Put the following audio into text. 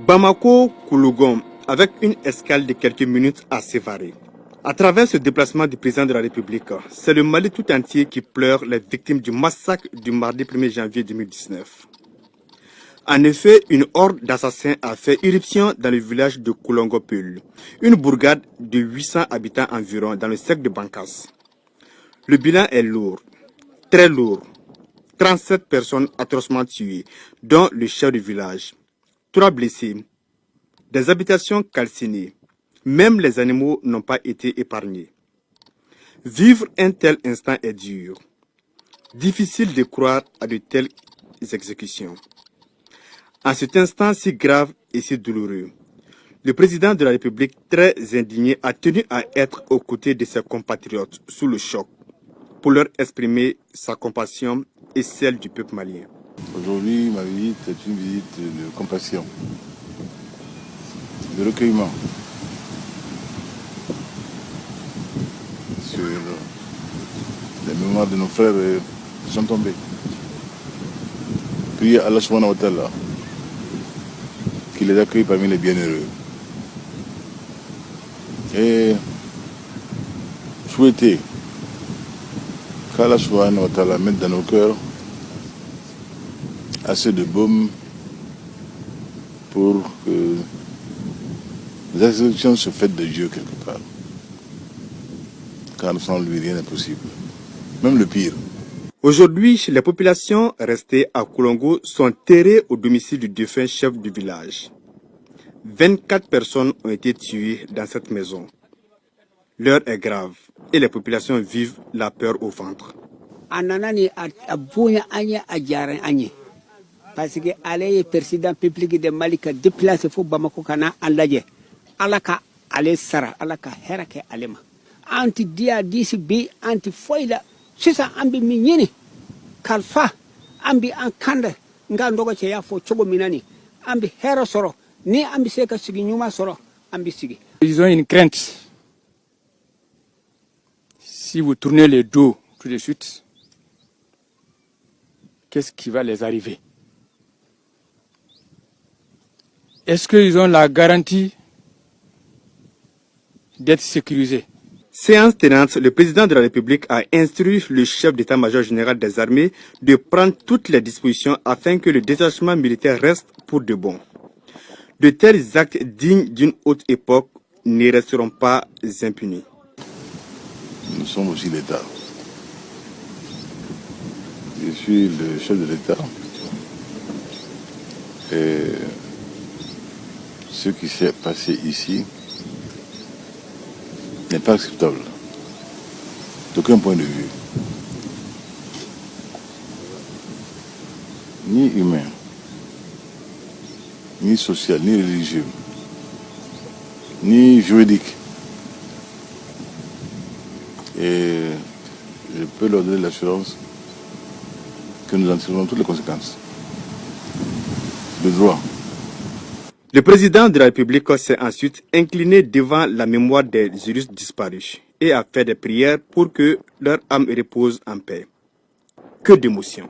Bamako-Koulougon, avec une escale de quelques minutes à Sévaré. À travers ce déplacement du président de la République, c'est le Mali tout entier qui pleure les victimes du massacre du mardi 1er janvier 2019. En effet, une horde d'assassins a fait irruption dans le village de Koulongopul, une bourgade de 800 habitants environ dans le secteur de Bankas. Le bilan est lourd, très lourd. 37 personnes atrocement tuées, dont le chef du village. 3 blessés, des habitations calcinées. Même les animaux n'ont pas été épargnés. Vivre un tel instant est dur. Difficile de croire à de telles exécutions. En cet instant si grave et si douloureux, le président de la République, très indigné, a tenu à être aux côtés de ses compatriotes sous le choc pour leur exprimer sa compassion et celle du peuple malien. Aujourd'hui, ma visite est une visite de compassion, de recueillement sur les mémoires de nos frères qui sont tombés. Priez Allah subhanahu wa ta'ala qui les accueille parmi les bienheureux. Et souhaiter qu'Allah subhanahu wa ta'ala mette dans nos cœurs assez de baume pour que les exécutions se fassent de Dieu quelque part. Car sans lui, rien n'est possible. Même le pire. Aujourd'hui, les populations restées à Koulongo sont terrées au domicile du défunt chef du village. 24 personnes ont été tuées dans cette maison. L'heure est grave et les populations vivent la peur au ventre. Parce que le président public de Mali a déplacé pour Bamako kana alaje alaka ale sara alaka herake alema anti dia disi bi anti foila sisa ambi minyini kalfa ambi ankanda nga ndogo che ya fo chobo minani ambi hero soro ni ambi seka sigi nyuma soro ambi sigi. Ils ont une crainte. Si vous tournez le dos tout de suite, qu'est-ce qui va les arriver? Est-ce qu'ils ont la garantie d'être sécurisés? Séance tenante, le président de la République a instruit le chef d'état-major général des armées de prendre toutes les dispositions afin que le détachement militaire reste pour de bon. De tels actes dignes d'une haute époque ne resteront pas impunis. Nous sommes aussi l'État. Je suis le chef de l'État. Et ce qui s'est passé ici n'est pas acceptable d'aucun point de vue, ni humain, ni social, ni religieux, ni juridique. Et je peux leur donner l'assurance que nous en tirerons toutes les conséquences. Le droit. Le président de la République s'est ensuite incliné devant la mémoire des illustres disparus et a fait des prières pour que leur âme repose en paix. Que d'émotion!